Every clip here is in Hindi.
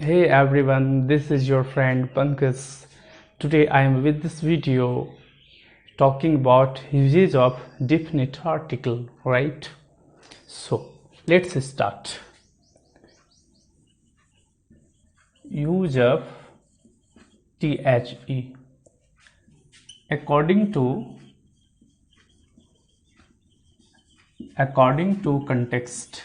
Hey everyone, this is your friend Pankaj. Today I am with this video talking about usage of definite article, right? So let's start. Use of THE according to context,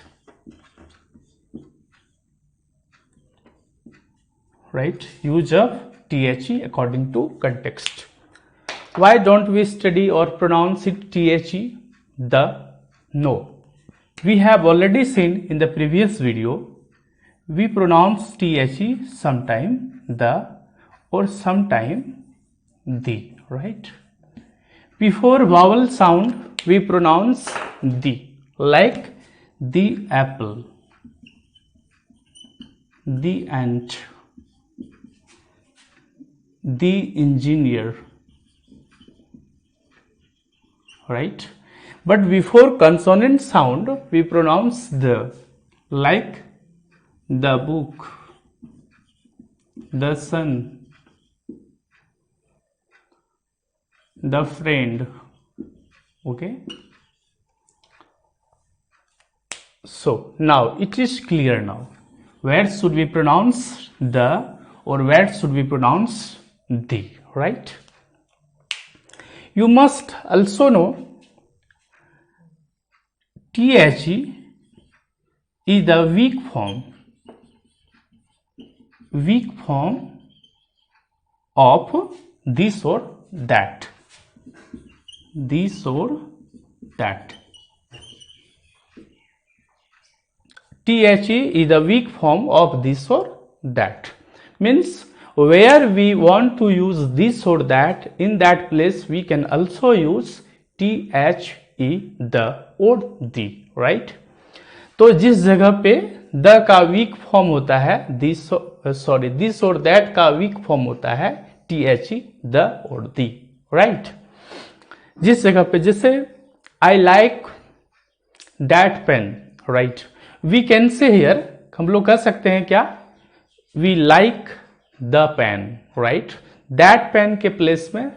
right? Use of THE according to context. Why don't we study or pronounce it THE? The? No. We have already seen in the previous video, we pronounce THE sometime the or sometime the, right? Before vowel sound, we pronounce the, like the apple, the ant, the engineer, right? But before consonant sound, we pronounce the, like the book, the sun, the friend. Okay, so now it is clear now. Where should we pronounce the or where should we pronounce the, right? You must also know THE is the weak form of this or that. This or that. THE is the weak form of this or that. Means where we want to use this or that, in that place we can also use THE, the or the, right? तो जिस जगह पे द का वीक फॉर्म होता है, दिस और दैट का वीक फॉर्म होता है THE, द और दी, राइट? जिस जगह पे जैसे I like that pen, right? We can say here, हम लोग कह सकते हैं क्या? We like the pen, right? That pen के प्लेस में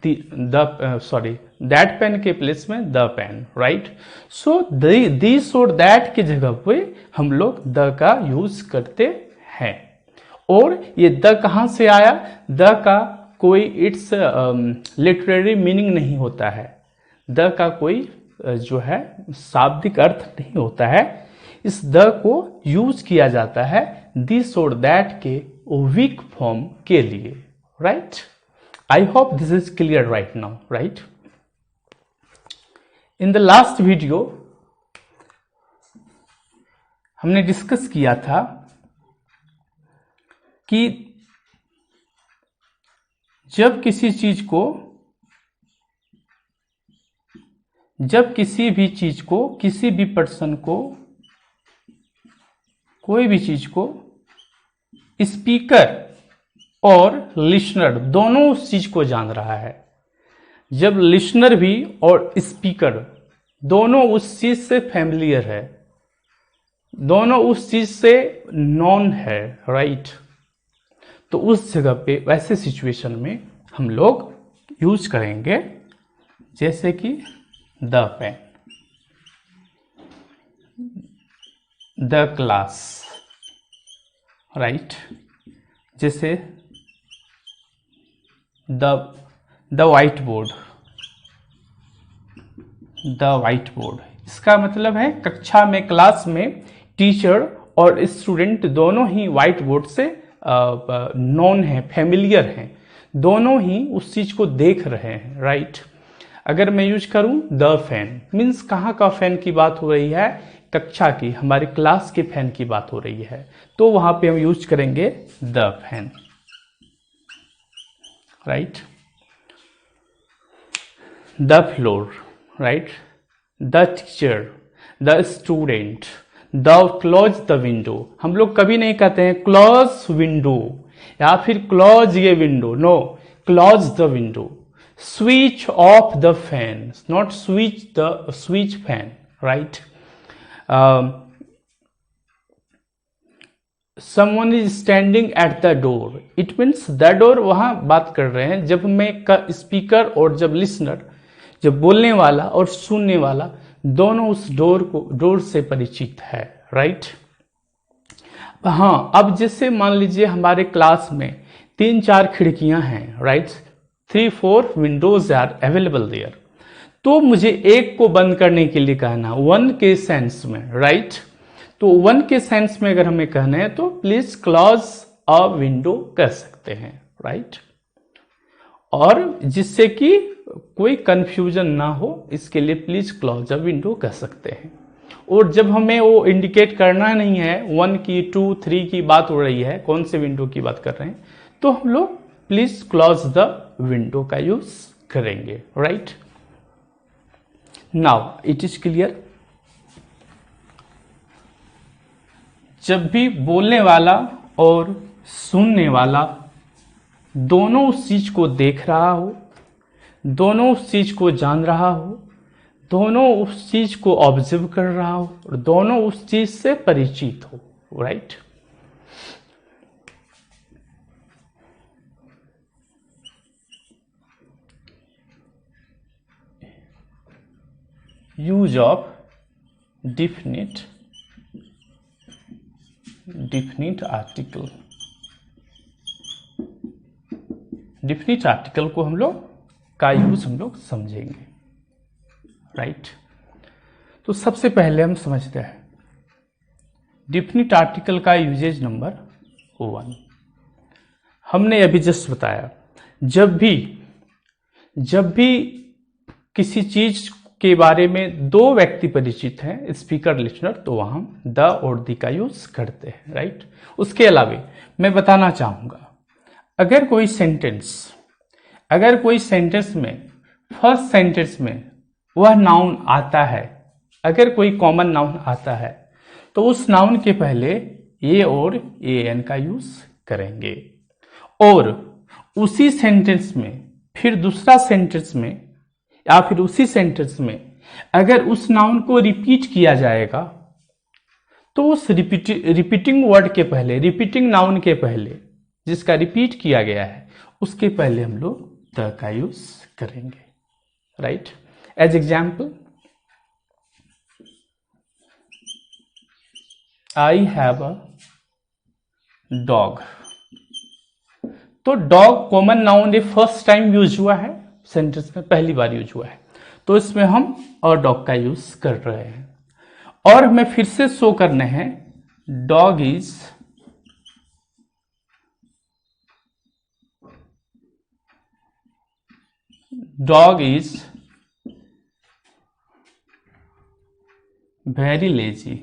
दैट पेन के प्लेस में the pen, right? So this और दैट की जगह पे हम लोग द का यूज करते हैं. और ये द कहां से आया? द का कोई इट्स लिटरेरी मीनिंग नहीं होता है. द का कोई जो है शाब्दिक अर्थ नहीं होता है. इस द को यूज किया जाता है दिस और दैट के वीक फॉर्म के लिए, right? I hope this is clear right now, right? In the last video, हमने डिस्कस किया था कि जब किसी भी चीज को, किसी भी पर्सन को, कोई भी चीज को स्पीकर और लिसनर दोनों उस चीज को जान रहा है. जब लिसनर भी और स्पीकर दोनों उस चीज से फैमिलियर है, दोनों उस चीज से नॉन है, राइट? तो उस जगह पे वैसे सिचुएशन में हम लोग यूज करेंगे जैसे कि the pen, the class, right? जैसे द व्हाइट बोर्ड, इसका मतलब है कक्षा में, क्लास में टीचर और स्टूडेंट दोनों ही व्हाइट बोर्ड से नॉन है, फैमिलियर हैं, दोनों ही उस चीज को देख रहे हैं, राइट? अगर मैं यूज करूं द फैन, मीन्स कहाँ का फैन की बात हो रही है? कक्षा की, हमारे क्लास के फैन की बात हो रही है, तो वहां पे हम यूज करेंगे the fan, right? The floor, right? The teacher, the student, the close the window. हम लोग कभी नहीं कहते हैं क्लोज विंडो या फिर क्लोज ये window, no, close the window. Switch off the fan, not switch fan, right? someone is standing at the door, it means the door वहां बात कर रहे हैं जब मैं स्पीकर और जब लिसनर, जब बोलने वाला और सुनने वाला दोनों उस डोर से परिचित है, राइट। हाँ, अब जैसे मान लीजिए हमारे क्लास में 3-4 खिड़कियां हैं, right, 3-4 windows are available there, तो मुझे एक को बंद करने के लिए कहना, वन के सेंस में, राइट। तो वन के सेंस में अगर हमें कहना है तो प्लीज क्लोज अ विंडो कह सकते हैं, राइट। और जिससे कि कोई कंफ्यूजन ना हो इसके लिए प्लीज क्लोज अ विंडो कह सकते हैं। और जब हमें वो इंडिकेट करना नहीं है 1 की 2 3 की बात हो रही है, कौन से विंडो की बात कर रहे हैं, तो हम लोग प्लीज क्लोज द विंडो का यूज करेंगे, right. Now it is clear. जब भी बोलने वाला और सुनने वाला दोनों उस चीज को देख रहा हो, दोनों उस चीज को जान रहा हो, दोनों उस चीज को ऑब्जर्व कर रहा हो और दोनों उस चीज से परिचित हो, right. Use of definite article. Definite article को हम लोग का यूज हम लोग समझेंगे, राइट। तो सबसे पहले हम समझते हैं डिफिनिट आर्टिकल का यूजेज नंबर 1। हमने अभी जस्ट बताया जब भी किसी चीज के बारे में दो व्यक्ति परिचित हैं, स्पीकर लिसनर, तो वहां हम द और दी का यूज करते हैं, राइट। उसके अलावा मैं बताना चाहूंगा अगर कोई सेंटेंस में फर्स्ट सेंटेंस में वह नाउन आता है, अगर कोई कॉमन नाउन आता है तो उस नाउन के पहले ए और ए एन का यूज करेंगे, और उसी सेंटेंस में फिर दूसरा सेंटेंस में या फिर उसी सेंटेंस में अगर उस नाउन को रिपीट किया जाएगा तो उस रिपीटिंग वर्ड के पहले, रिपीटिंग नाउन के पहले जिसका रिपीट किया गया है उसके पहले हम लोग द का यूज करेंगे, right. As example, I have a dog. तो डॉग कॉमन नाउन ये फर्स्ट टाइम यूज हुआ है, सेंटेंस में पहली बार यूज हुआ है, तो इसमें हम और डॉग का यूज कर रहे हैं। और हमें फिर से शो करने हैं dog is very lazy.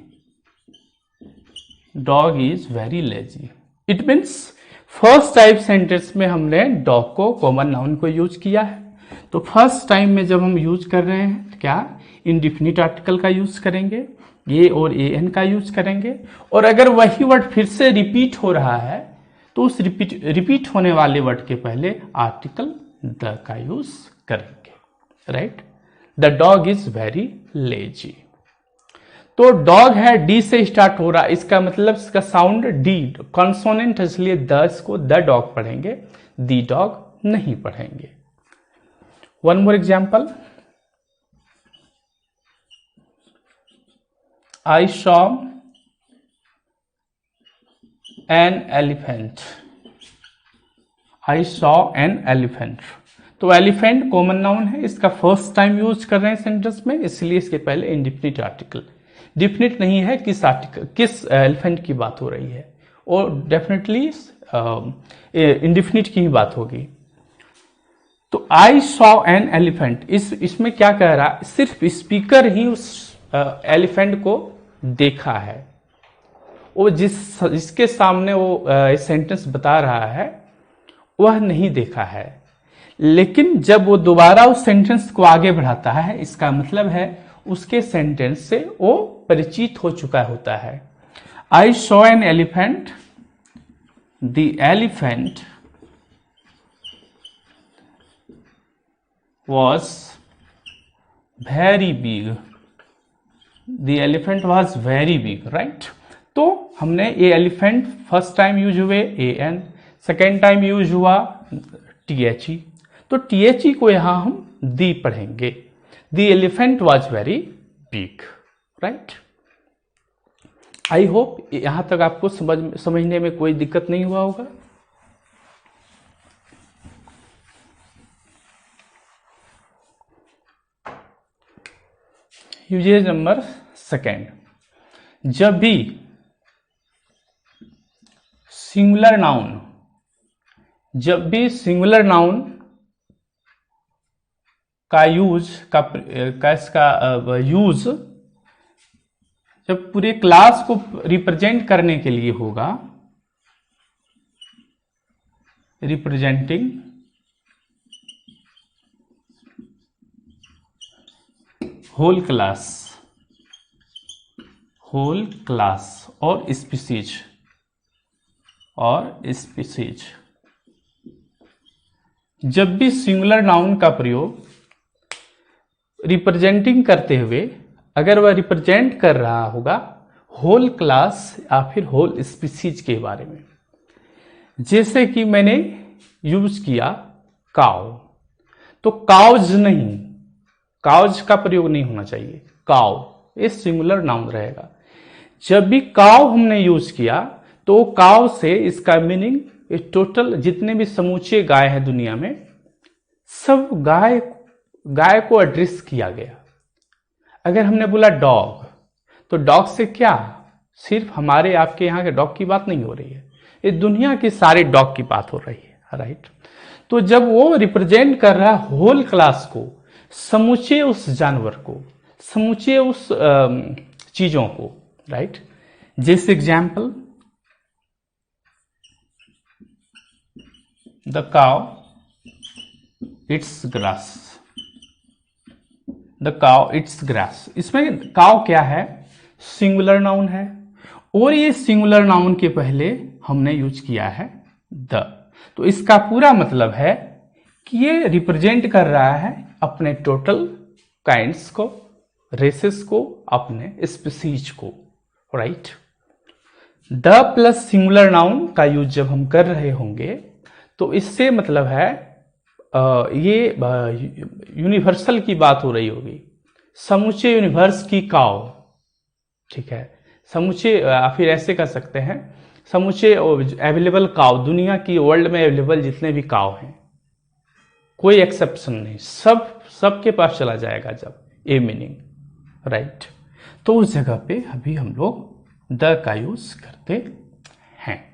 Dog is very lazy. It means first type sentence में हमने डॉग को कॉमन नाउन को यूज किया है, तो फर्स्ट टाइम में जब हम यूज कर रहे हैं क्या इंडिफिनिट आर्टिकल का यूज करेंगे, ये और ए एन का यूज करेंगे। और अगर वही वर्ड फिर से रिपीट हो रहा है तो उस रिपीट होने वाले वर्ड के पहले आर्टिकल द का यूज करेंगे, right. The dog is very lazy. तो डॉग है डी से स्टार्ट हो रहा, इसका मतलब इसका साउंड डी कॉन्सोनेंट है, इसलिए द इसको द डॉग पढ़ेंगे, दी डॉग नहीं पढ़ेंगे। One more example, I saw an elephant. I saw an elephant. तो एलिफेंट कॉमन नाउन है, इसका फर्स्ट टाइम यूज कर रहे हैं सेंटेंस में, इसलिए इसके पहले इंडिफिनिट आर्टिकल। डिफिनिट नहीं है किस एलिफेंट की बात हो रही है, और डेफिनेटली इंडिफिनिट की ही बात होगी। तो आई सॉ एन एलिफेंट, इसमें क्या कह रहा है, सिर्फ स्पीकर ही उस एलिफेंट को देखा है, वो जिसके सामने वो सेंटेंस बता रहा है वह नहीं देखा है। लेकिन जब वो दोबारा उस सेंटेंस को आगे बढ़ाता है, इसका मतलब है उसके सेंटेंस से वो परिचित हो चुका होता है। I saw an elephant, the elephant was very big. The elephant was very big, right? तो हमने ये एलिफेंट फर्स्ट टाइम यूज हुए एन, सेकेंड टाइम यूज हुआ THE, तो THE को यहां हम दी पढ़ेंगे। The elephant was very big, right. I hope यहां तक आपको समझने में कोई दिक्कत नहीं हुआ होगा। यूजेज नंबर सेकेंड, जब भी सिंगुलर नाउन का यूज जब पूरे क्लास को रिप्रेजेंट करने के लिए होगा, रिप्रेजेंटिंग होल क्लास और स्पीसीज जब भी सिंगुलर नाउन का प्रयोग रिप्रेजेंटिंग करते हुए अगर वह रिप्रेजेंट कर रहा होगा होल क्लास या फिर होल स्पीसीज के बारे में, जैसे कि मैंने यूज किया काउ, तो काउज का प्रयोग नहीं होना चाहिए, काउ ये सिंगुलर नाउन रहेगा। जब भी काउ हमने यूज किया तो काउ से इसका मीनिंग टोटल जितने भी समूचे गाय है दुनिया में, सब गाय को एड्रेस किया गया। अगर हमने बोला डॉग, तो डॉग से क्या सिर्फ हमारे आपके यहाँ के डॉग की बात नहीं हो रही है, ये दुनिया की सारे डॉग की बात हो रही है, राइट। तो जब वो रिप्रेजेंट कर रहा है होल क्लास को, समूचे उस जानवर को, समूचे उस चीजों को, राइट। जैसे example, the cow it's grass, the cow it's grass. इसमें काउ क्या है, सिंगुलर नाउन है, और ये सिंगुलर नाउन के पहले हमने यूज किया है द, तो इसका पूरा मतलब है कि ये रिप्रेजेंट कर रहा है अपने टोटल काइंड्स को, रेसेस को, अपने स्पीसीज को, right. The plus singular noun का यूज जब हम कर रहे होंगे तो इससे मतलब है ये यूनिवर्सल की बात हो रही होगी, समूचे यूनिवर्स की काउ, ठीक है। समूचे फिर ऐसे कर सकते हैं, समूचे अवेलेबल काउ, दुनिया की वर्ल्ड में अवेलेबल जितने भी काउ हैं, कोई एक्सेप्शन नहीं, सबके पास चला जाएगा जब ए मीनिंग, राइट। तो उस जगह पे अभी हम लोग द का यूज करते हैं।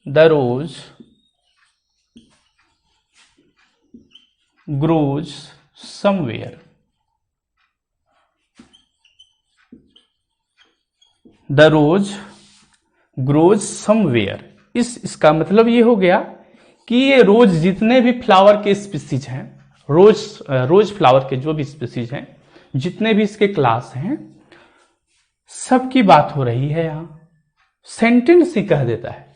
The rose grows somewhere. The rose grows somewhere. इसका मतलब ये हो गया कि ये रोज जितने भी फ्लावर के स्पीसीज हैं, रोज फ्लावर के जो भी स्पीसीज हैं, जितने भी इसके क्लास हैं, सबकी बात हो रही है। यहां सेंटेंस ही कह देता है,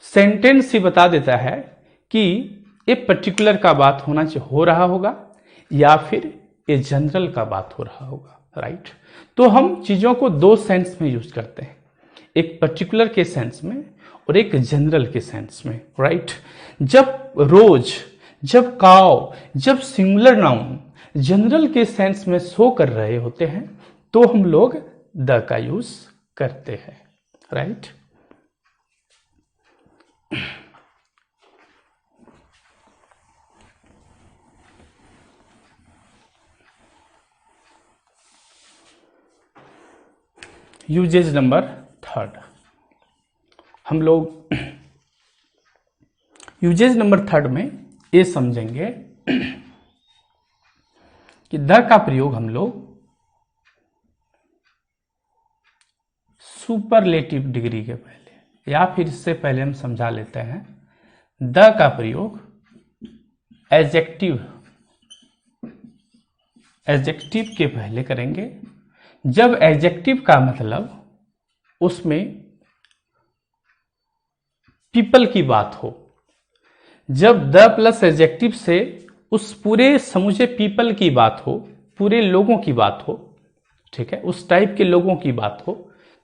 सेंटेंस ही बता देता है कि एक पर्टिकुलर का बात हो रहा होगा या फिर ये जनरल का बात हो रहा होगा, राइट। तो हम चीजों को दो सेंस में यूज करते हैं, एक पर्टिकुलर के सेंस में और एक जनरल के सेंस में, राइट। जब रोज, जब काउ, जब सिंगुलर नाउन जनरल के सेंस में शो कर रहे होते हैं तो हम लोग द का यूज करते हैं, राइट। यूजेज नंबर थर्ड, हम लोग यूजेज नंबर थर्ड में ये समझेंगे कि द का प्रयोग हम लोग सुपरलेटिव डिग्री के पहले, या फिर इससे पहले हम समझा लेते हैं, द का प्रयोग एडजेक्टिव के पहले करेंगे। जब एडजेक्टिव का मतलब उसमें पीपल की बात हो, जब द प्लस एडजेक्टिव से उस पूरे समूचे पीपल की बात हो, पूरे लोगों की बात हो, ठीक है, उस टाइप के लोगों की बात हो,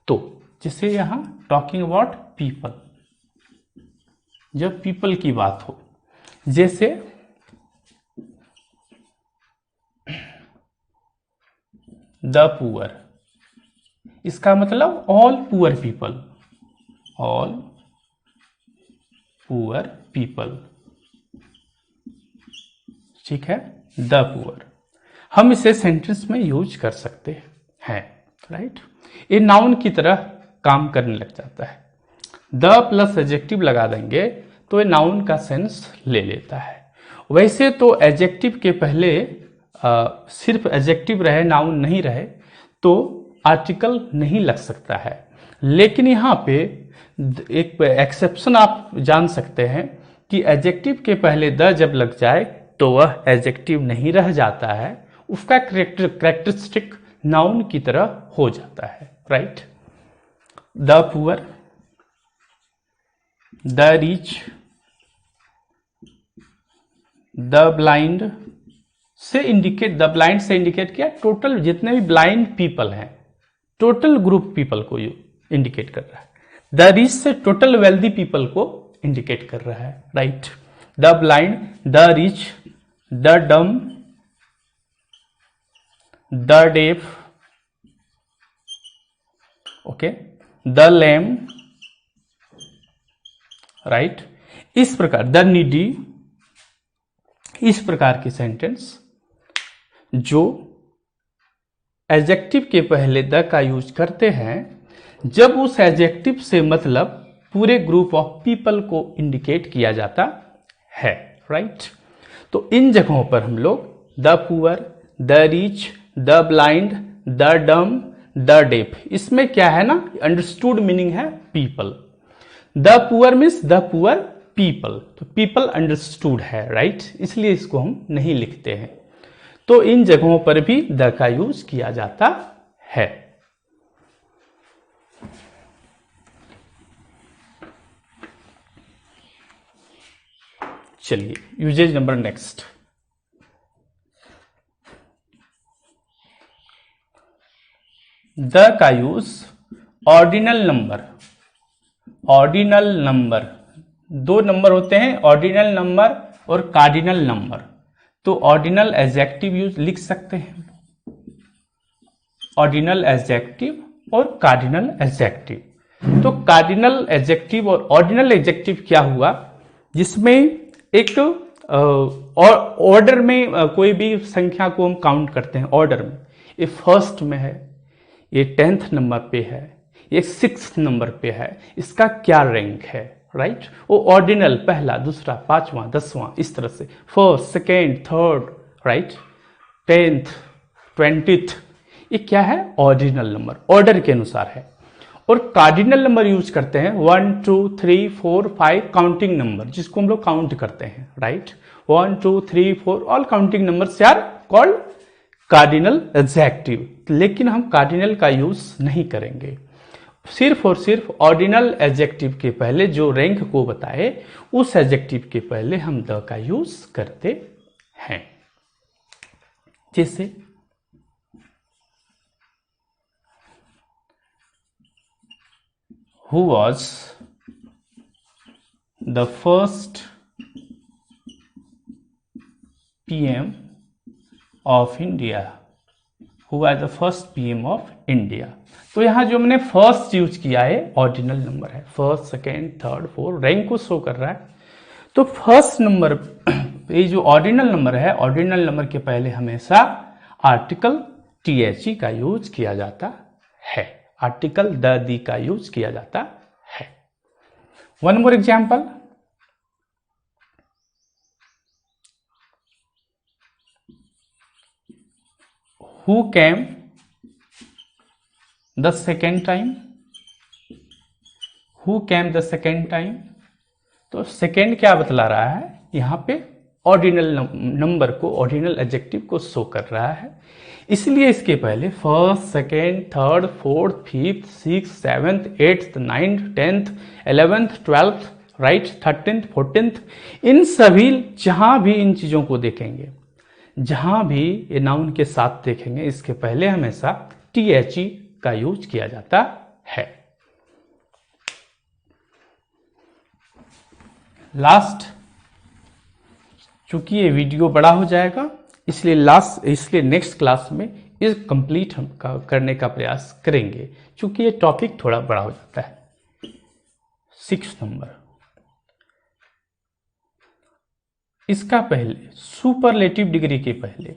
तो जैसे यहां टॉकिंग अबाउट पीपल, जब पीपल की बात हो, जैसे द पुअर, इसका मतलब all poor people, all poor people, ठीक है, द पुअर। हम इसे सेंटेंस में यूज कर सकते हैं, राइट। ये नाउन की तरह काम करने लग जाता है। द प्लस एडजेक्टिव लगा देंगे तो ये नाउन का सेंस ले लेता है। वैसे तो एडजेक्टिव के पहले सिर्फ एडजेक्टिव रहे, नाउन नहीं रहे, तो आर्टिकल नहीं लग सकता है। लेकिन यहाँ पे एक एक्सेप्शन आप जान सकते हैं कि एडजेक्टिव के पहले द जब लग जाए तो वह एडजेक्टिव नहीं रह जाता है, उसका कैरेक्टरिस्टिक नाउन की तरह हो जाता है, right. The poor, the rich, the blind से इंडिकेट, द ब्लाइंड से इंडिकेट किया टोटल जितने भी ब्लाइंड पीपल हैं, टोटल ग्रुप पीपल को इंडिकेट कर रहा है। द रिच से टोटल वेल्दी पीपल को इंडिकेट कर रहा है, right. The blind, the rich, the dumb, the deaf, okay, the lame, right. इस प्रकार द नीडी, इस प्रकार के सेंटेंस जो एडजेक्टिव के पहले द का यूज करते हैं, जब उस एडजेक्टिव से मतलब पूरे ग्रुप ऑफ पीपल को इंडिकेट किया जाता है, राइट। तो इन जगहों पर हम लोग the poor, the rich, the blind, the dumb, the deaf, इसमें क्या है ना, अंडरस्टूड मीनिंग है people. The poor means the poor people, तो पीपल अंडरस्टूड है, राइट, इसलिए इसको हम नहीं लिखते हैं। तो इन जगहों पर भी द का यूज किया जाता है। चलिए यूजेज नंबर नेक्स्ट। द का use ordinal number, ordinal number, दो नंबर होते हैं, ऑर्डिनल नंबर और कार्डिनल नंबर। तो ऑर्डिनल एडजेक्टिव यूज लिख सकते हैं, ऑर्डिनल एडजेक्टिव और कार्डिनल एडजेक्टिव। तो कार्डिनल एडजेक्टिव और ऑर्डिनल एडजेक्टिव क्या हुआ, जिसमें एक ऑर्डर में कोई भी संख्या को हम काउंट करते हैं ऑर्डर में, ये फर्स्ट में है, ये 10th नंबर पे है, ये 6th नंबर पे है, इसका क्या रैंक है, राइट। वो ऑर्डिनल, पहला, दूसरा, पांचवा, 10वां, इस तरह से first, second, third, right, 10th, 20th, ये क्या है, ऑर्डिनल नंबर, ऑर्डर के अनुसार है। और कार्डिनल नंबर यूज करते हैं 1 2 3 4 5 काउंटिंग नंबर, जिसको हम लोग काउंट करते हैं, right. 1 2 3 4 all counting numbers are called cardinal adjective. लेकिन हम कार्डिनल का यूज नहीं करेंगे, सिर्फ और सिर्फ ऑर्डिनल एडजेक्टिव के पहले जो रैंक को बताए उस एडजेक्टिव के पहले हम द का यूज करते हैं। जैसे who was the first PM of India, who was the first PM of India। तो यहां जो मैंने फर्स्ट यूज किया है ऑर्डिनल नंबर है, first, second, third, fourth, rank को शो कर रहा है। तो फर्स्ट नंबर, ये जो ऑर्डिनल नंबर है, ऑर्डिनल नंबर के पहले हमेशा आर्टिकल THE का यूज किया जाता है, आर्टिकल द दी का यूज किया जाता है। One more example, who came the second time, who came the second time। तो सेकेंड क्या बतला रहा है, यहां पे ऑर्डिनल नंबर को, ऑर्डिनल एडजेक्टिव को शो कर रहा है, इसलिए इसके पहले first, second, third, fourth, fifth, 6th, 7th, 8th, 9th, 10th, 11th, 12th, right, 13th 14th, इन सभी जहां भी इन चीजों को देखेंगे, जहां भी ये नाउन के साथ देखेंगे, इसके पहले हमेशा THE का यूज किया जाता है। लास्ट, चूंकि ये वीडियो बड़ा हो जाएगा इसलिए नेक्स्ट क्लास में इस कंप्लीट हम करने का प्रयास करेंगे, चूंकि ये टॉपिक थोड़ा बड़ा हो जाता है। 6 नंबर, इसका पहले सुपरलेटिव डिग्री के पहले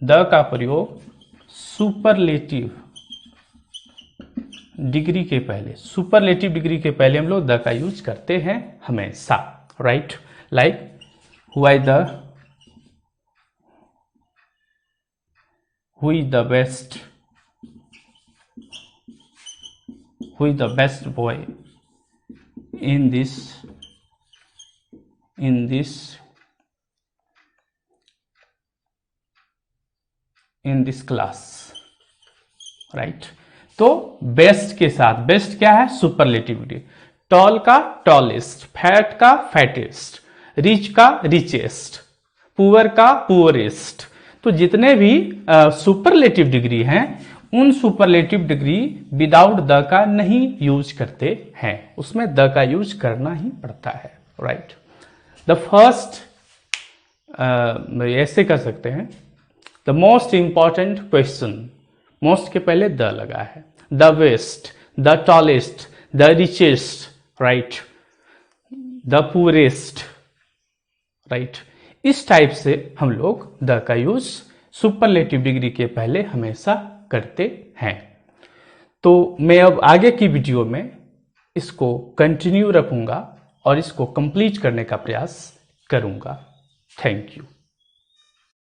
द का प्रयोग सुपरलेटिव डिग्री के पहले हम लोग द का यूज करते हैं हमेशा, right. Like who is the best boy in this class, right. तो बेस्ट के साथ, बेस्ट क्या है, सुपरलेटिव डिग्री। टॉल का टॉलेस्ट, फैट का फैटेस्ट, रिच का रिचेस्ट, पुअर का पुअरेस्ट। तो जितने भी सुपरलेटिव डिग्री हैं, उन सुपरलेटिव डिग्री विदाउट द का नहीं यूज करते हैं, उसमें द का यूज करना ही पड़ता है, राइट। द फर्स्ट, ऐसे कर सकते हैं, the most important question, most के पहले द लगा है, the best, the tallest, the richest, right, the poorest, right. इस टाइप से हम लोग द का यूज सुपरलेटिव डिग्री के पहले हमेशा करते हैं। तो मैं अब आगे की वीडियो में इसको कंटिन्यू रखूंगा और इसको कंप्लीट करने का प्रयास करूंगा। Thank you.